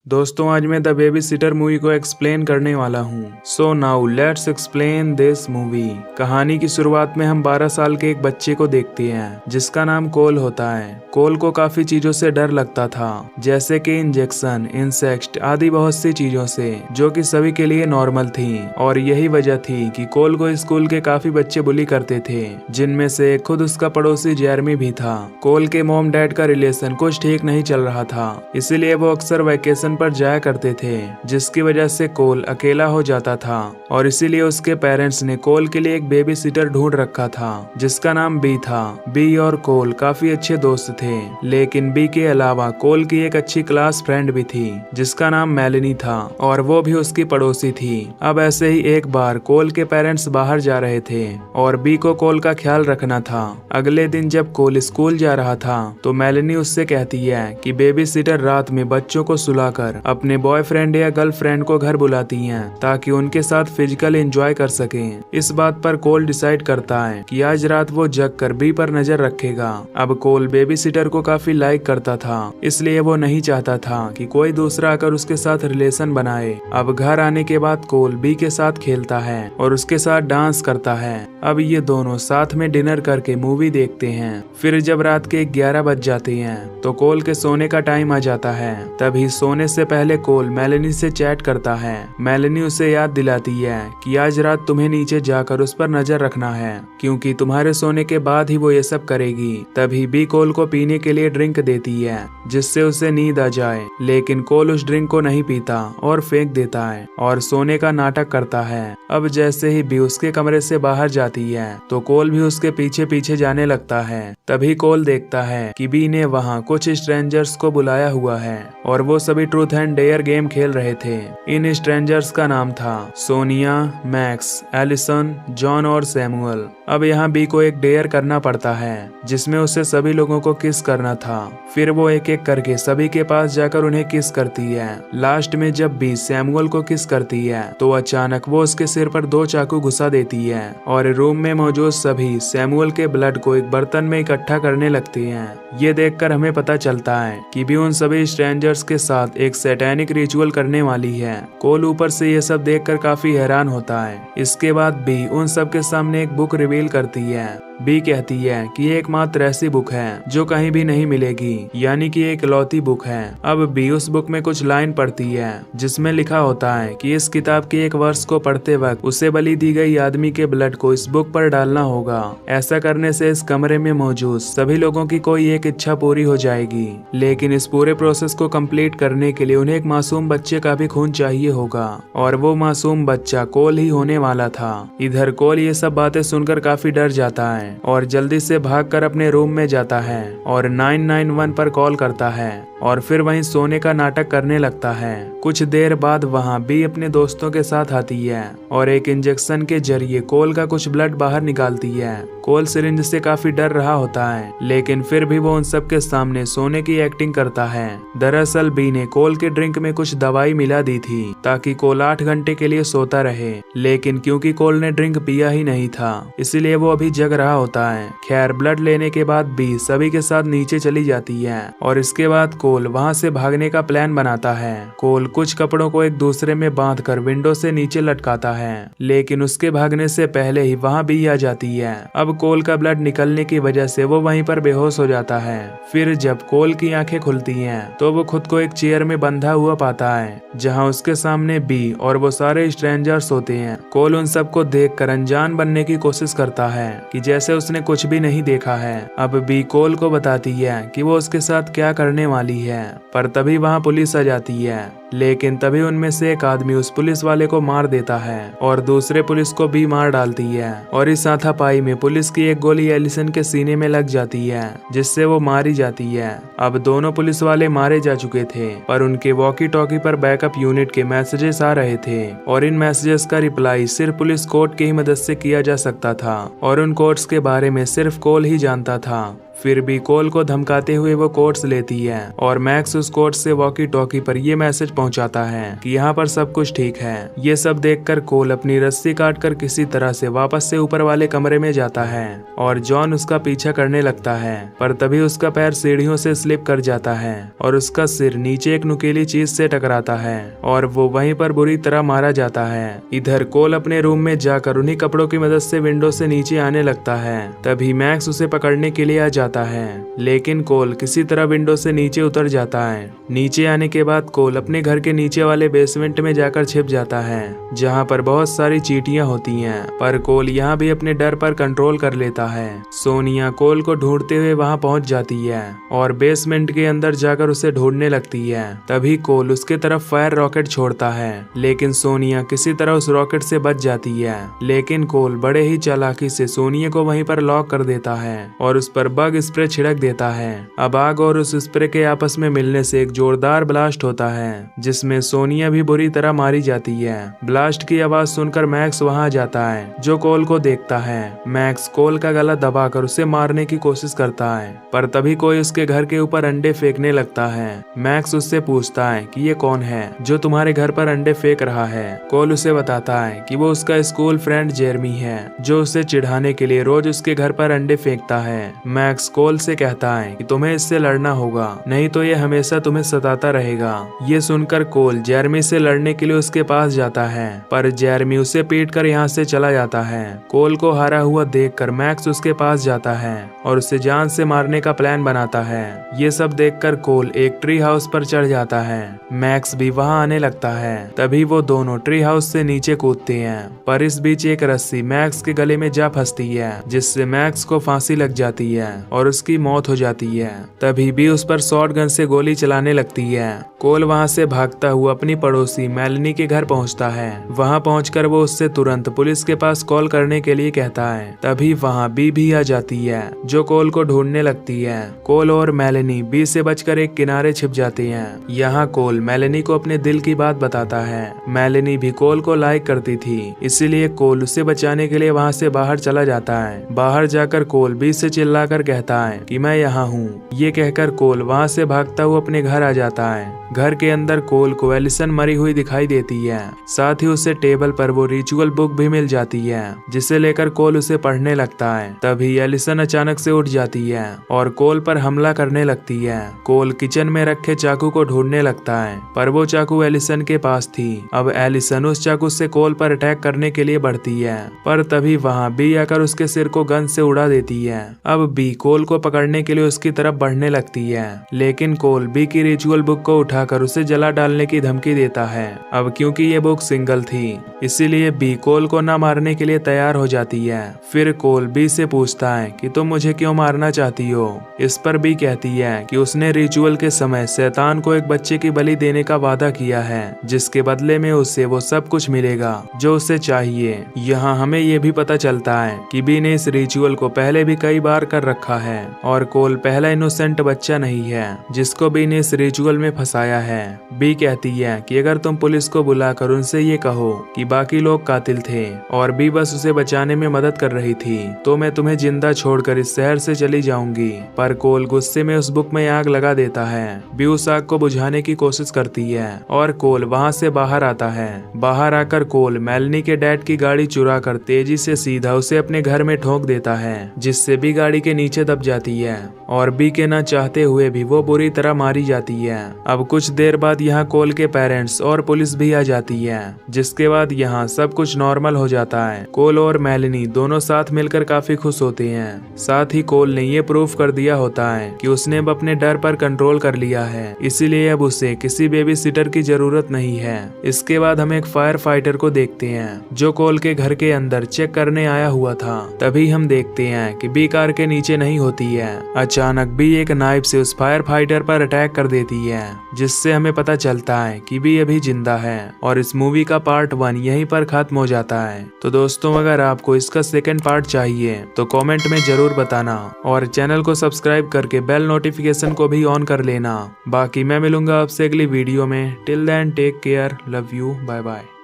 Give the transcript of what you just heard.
दोस्तों आज मैं द बेबी सिटर मूवी को एक्सप्लेन करने वाला हूँ। So now let's explain this movie. कहानी की शुरुआत में हम 12 साल के एक बच्चे को देखते हैं जिसका नाम कोल होता है। कोल को काफी चीजों से डर लगता था, जैसे कि इंजेक्शन, इंसेक्ट आदि बहुत सी चीजों से, जो कि सभी के लिए नॉर्मल थी। और यही वजह थी कि कोल को स्कूल के काफी बच्चे बुली करते थे, जिनमें से खुद उसका पड़ोसी जेरमी भी था। कोल के मॉम डैड का रिलेशन कुछ ठीक नहीं चल रहा था, इसीलिए वो अक्सर वेकेशन पर जाया करते थे, जिसकी वजह से कोल अकेला हो जाता था। और इसीलिए उसके पेरेंट्स ने कोल के लिए एक बेबी सिटर ढूंढ रखा था जिसका नाम बी था। बी और कोल काफी अच्छे दोस्त थे, लेकिन बी के अलावा कोल की एक अच्छी क्लास फ्रेंड भी थी जिसका नाम मेलेनी था, और वो भी उसकी पड़ोसी थी। अब ऐसे ही एक बार कोल के पेरेंट्स बाहर जा रहे थे और बी को कोल का ख्याल रखना था। अगले दिन जब कोल स्कूल जा रहा था तो मेलेनी उससे कहती है कि बेबी सिटर रात में बच्चों को सुलाकर अपने बॉयफ्रेंड या गर्लफ्रेंड को घर बुलाती हैं ताकि उनके साथ फिजिकल एंजॉय कर सकें। इस बात पर कोल डिसाइड करता है कि आज रात वो जग कर बी पर नजर रखेगा। अब कोल बेबी सिटर को काफी लाइक करता था, इसलिए वो नहीं चाहता था कि कोई दूसरा आकर उसके साथ रिलेशन बनाए। अब घर आने के बाद कोल बी के साथ खेलता है और उसके साथ डांस करता है। अब ये दोनों साथ में डिनर करके मूवी देखते हैं। फिर जब रात के 11 बज जाते हैं तो कोल के सोने का टाइम आ जाता है। तभी सोने से पहले कोल मेलेनी से चैट करता है। मेलेनी उसे याद दिलाती है कि आज रात तुम्हें नीचे जाकर उस पर नजर रखना है, क्योंकि तुम्हारे सोने के बाद ही वो ये सब करेगी। तभी बी कोल को पीने के लिए ड्रिंक देती है जिससे उसे नींद आ जाए, लेकिन कोल उस ड्रिंक को नहीं पीता और फेंक देता है और सोने का नाटक करता है। अब जैसे ही बी उसके कमरे से बाहर जाती है तो कोल भी उसके पीछे पीछे जाने लगता है। तभी कोल देखता है कि बी ने वहाँ कुछ स्ट्रेंजर्स को बुलाया हुआ है और वो सभी ट्रूथ एंड डेयर गेम खेल रहे थे। इन स्ट्रेंजर्स का नाम था सोनिया, मैक्स, एलिसन, जॉन और सैमुअल। अब यहाँ बी को एक डेयर करना पड़ता है जिसमें उसे सभी लोगों को किस करना था। फिर वो एक एक करके सभी के पास जाकर उन्हें किस करती है। लास्ट में जब बी सैमुअल को किस करती है तो अचानक वो उसके सिर पर 2 चाकू घुसा देती है और रूम में मौजूद सभी सैमुअल के ब्लड को एक बर्तन में इकट्ठा करने लगती हैं। ये देखकर हमें पता चलता है कि बी उन सभी स्ट्रेंजर्स के साथ एक सैटेनिक रिचुअल करने वाली है। कोल ऊपर से ये सब देखकर काफी हैरान होता है। इसके बाद बी उन सब के सामने एक बुक रिवील करती है। बी कहती है कि ये एकमात्र ऐसी बुक है जो कहीं भी नहीं मिलेगी, यानी कि एक इकलौती बुक है। अब बी उस बुक में कुछ लाइन पढ़ती है जिसमें लिखा होता है कि इस किताब के एक वर्ष को पढ़ते वक्त उसे बलि दी गई आदमी के ब्लड को इस बुक पर डालना होगा। ऐसा करने से इस कमरे में मौजूद सभी लोगों की कोई एक इच्छा पूरी हो जाएगी, लेकिन इस पूरे प्रोसेस को कंप्लीट करने के लिए उन्हें एक मासूम बच्चे का भी खून चाहिए होगा, और वो मासूम बच्चा कोल ही होने वाला था। इधर कोल ये सब बातें सुनकर काफी डर जाता है और जल्दी से भागकर अपने रूम में जाता है और 991 पर कॉल करता है और फिर वहीं सोने का नाटक करने लगता है। कुछ देर बाद वहां बी अपने दोस्तों के साथ आती है और एक इंजेक्शन के जरिए कोल का कुछ ब्लड बाहर निकालती है। कोल सिरिंज से काफी डर रहा होता है, लेकिन फिर भी वो उन सब के सामने सोने की एक्टिंग करता है। दरअसल बी ने कोल के ड्रिंक में कुछ दवाई मिला दी थी ताकि कोल 8 घंटे के लिए सोता रहे, लेकिन क्योंकि कोल ने ड्रिंक पिया ही नहीं था इसलिए वो अभी जग रहा होता है। खैर ब्लड लेने के बाद बी सभी के साथ नीचे चली जाती है और इसके बाद कोल वहां से भागने का प्लान बनाता है। कोल कुछ कपड़ों को एक दूसरे में बांधकर विंडो से नीचे लटकाता है, लेकिन उसके भागने से पहले ही वहां बी आ जाती है। अब कोल का ब्लड निकलने की वजह से वो वहीं पर बेहोश हो जाता है। फिर जब कोल की आंखें खुलती हैं तो वो खुद को एक चेयर में बंधा हुआ पाता है जहां उसके सामने बी और वो सारे स्ट्रेंजर्स होते हैं। कोल उन सबको देखकर अनजान बनने की कोशिश करता है कि जैसे उसने कुछ भी नहीं देखा है। अब बी कोल को बताती है कि वो उसके साथ क्या करने वाली है, पर तभी वहां पुलिस आ जाती है, लेकिन तभी उनमें से एक आदमी उस पुलिस वाले को मार देता है और दूसरे पुलिस को भी मार डालती है। और इस हाथापाई में पुलिस की एक गोली एलिसन के सीने में लग जाती है जिससे वो मारी जाती है। अब दोनों पुलिस वाले मारे जा चुके थे, पर उनके वॉकी टॉकी पर बैकअप यूनिट के मैसेजेस आ रहे थे और इन मैसेजेस का रिप्लाई सिर्फ पुलिस कोड की ही मदद से किया जा सकता था और उन कोड्स के बारे में सिर्फ कोल ही जानता था। फिर भी कोल को धमकाते हुए वो कोड्स लेती है और मैक्स उस कोड से वॉकी टॉकी पर ये मैसेज पहुंचाता है कि यहाँ पर सब कुछ ठीक है। ये सब देखकर कोल अपनी रस्सी काटकर किसी तरह से वापस से ऊपर वाले कमरे में जाता है और जॉन उसका पीछा करने लगता है, पर तभी उसका पैर सीढ़ियों से स्लिप कर जाता है और उसका सिर नीचे एक नुकीली चीज से टकराता है और वो वहीं पर बुरी तरह मारा जाता है। इधर कोल अपने रूम में जाकर उन्हीं कपड़ों की मदद से विंडो से नीचे आने लगता है। तभी मैक्स उसे पकड़ने के लिए आ जाता है, लेकिन कोल किसी तरह विंडो से नीचे उतर जाता है। नीचे आने के बाद कोल अपने घर के नीचे वाले बेसमेंट में जाकर छिप जाता है, जहाँ पर बहुत सारी चींटियां होती हैं, पर कोल यहाँ भी अपने डर पर कंट्रोल कर लेता है। सोनिया कोल को ढूंढते हुए वहाँ पहुँच जाती है और बेसमेंट के अंदर जाकर उसे ढूंढने लगती है। तभी कोल उसके तरफ फायर रॉकेट छोड़ता है, लेकिन सोनिया किसी तरह उस रॉकेट से बच जाती है। लेकिन कोल बड़े ही चालाकी से सोनिया को वहीं पर लॉक कर देता है और उस पर बग स्प्रे छिड़क देता है। अब आग और उस स्प्रे के आपस में मिलने से एक जोरदार ब्लास्ट होता है, जिसमें सोनिया भी बुरी तरह मारी जाती है। ब्लास्ट की आवाज सुनकर मैक्स वहां जाता है, जो कोल को देखता है। मैक्स कोल का गला दबाकर उसे मारने की कोशिश करता है, पर तभी कोई उसके घर के ऊपर अंडे फेंकने लगता है। मैक्स उससे पूछता है कि ये कौन है जो तुम्हारे घर पर अंडे फेंक रहा है। कोल उसे बताता है कि वो उसका स्कूल फ्रेंड जेरमी है, जो उसे चिढ़ाने के लिए रोज उसके घर पर अंडे फेंकता है। मैक्स कोल से कहता है कि तुम्हें इससे लड़ना होगा, नहीं तो ये हमेशा तुम्हें सताता रहेगा। ये सुनकर कोल जेरमी से लड़ने के लिए उसके पास जाता है, पर जेरमी उसे पीटकर यहाँ से चला जाता है। कोल को हारा हुआ देखकर मैक्स उसके पास जाता है और उसे जान से मारने का प्लान बनाता है। ये सब देखकर कोल एक ट्री हाउस पर चढ़ जाता है। मैक्स भी वहाँ आने लगता है। तभी वो दोनों ट्री हाउस से नीचे कूदते हैं, पर इस बीच एक रस्सी मैक्स के गले में जा फंसती है, जिससे मैक्स को फांसी लग जाती है और उसकी मौत हो जाती है। तभी भी उस पर शॉट गन से गोली चलाने लगती है। कोल वहाँ से भागता हुआ अपनी पड़ोसी मेलनी के घर पहुँचता है। वहाँ पहुंचकर वो उससे तुरंत पुलिस के पास कॉल करने के लिए कहता है। तभी वहाँ बी भी आ जाती है, जो कोल को ढूंढने लगती है। कोल और मेलनी बी से बचकर एक किनारे छिप जाते हैं। यहाँ कोल मेलनी को अपने दिल की बात बताता है। मेलनी भी कोल को लाइक करती थी, इसीलिए कोल उसे बचाने के लिए वहाँ से बाहर चला जाता है। बाहर जाकर कोल बी से चिल्लाकर कहता है कि मैं यहाँ हूँ। ये कहकर कोल वहाँ से भागता हुआ अपने घर आ जाता है। घर के अंदर कोल को एलिसन मरी हुई दिखाई देती है। साथ ही उसे टेबल पर वो रिचुअल बुक भी मिल जाती है, जिसे लेकर कोल उसे पढ़ने लगता है। तभी एलिसन अचानक से उठ जाती है और कोल पर हमला करने लगती है। कोल किचन में रखे चाकू को ढूंढने लगता है, पर वो चाकू एलिसन के पास थी। अब एलिसन उस चाकू से कोल पर अटैक करने के लिए बढ़ती है, पर तभी वहाँ बी आकर उसके सिर को गन से उड़ा देती है। अब बी कोल को पकड़ने के लिए उसकी तरफ बढ़ने लगती है, लेकिन कोल बी की रिचुअल बुक को उठाकर उसे जला डालने की धमकी देता है। अब क्योंकि ये बुक सिंगल थी, इसीलिए बी कोल को न मारने के लिए तैयार हो जाती है। फिर कोल बी से पूछता है कि तुम मुझे क्यों मारना चाहती हो। इस पर बी कहती है कि उसने रिचुअल के समय शैतान को एक बच्चे की बलि देने का वादा किया है, जिसके बदले में उसे वो सब कुछ मिलेगा जो उसे चाहिए। यहाँ हमें ये भी पता चलता है कि बी ने इस रिचुअल को पहले भी कई बार कर रखा है और कोल पहला इनोसेंट बच्चा नहीं है जिसको बी ने इस रिचुअल में फंसाया है। बी कहती है कि अगर तुम पुलिस को बुलाकर उनसे ये कहो कि बाकी लोग कातिल थे और बी बस उसे बचाने में मदद कर रही थी, तो मैं तुम्हें जिंदा छोड़कर इस शहर से चली जाऊंगी। पर कोल गुस्से में उस बुक में आग लगा देता है। बी उस आग को बुझाने की कोशिश करती है और कोल वहाँ से बाहर आता है। बाहर आकर कोल मेलनी के डैड की गाड़ी चुरा कर तेजी से सीधा उसे अपने घर में ठोक देता है, जिससे बी गाड़ी के नीचे दब जाती है और बी के न चाहते हुए भी वो बुरी तरह मारी जाती है। अब कुछ देर बाद यहाँ कोल के पेरेंट्स और पुलिस भी आ जाती है, जिसके बाद यहाँ सब कुछ नॉर्मल हो जाता है। कोल और मेलनी दोनों साथ मिलकर काफी खुश होते हैं। साथ ही कोल ने ये प्रूफ कर दिया होता है कि उसने अब अपने डर पर कंट्रोल कर लिया है, इसीलिए अब उसे किसी बेबी सिटर की जरूरत नहीं है। इसके बाद हम एक फायर फाइटर को देखते हैं, जो कोल के घर के अंदर चेक करने आया हुआ था। तभी हम देखते हैं कि बी कार के नीचे नहीं होती है। अचानक बी एक नाइफ से उस फायर फाइटर पर अटैक कर देती है, जिससे हमें पता चलता है कि बी अभी जिंदा है। और इस मूवी का पार्ट 1 यहीं पर खत्म हो जाता है। तो दोस्तों, अगर आपको इसका सेकंड पार्ट चाहिए तो कमेंट में जरूर बताना और चैनल को सब्सक्राइब करके बेल नोटिफिकेशन को भी ऑन कर लेना। बाकी मैं मिलूंगा आपसे अगली वीडियो में। Till then take care, love you, bye bye.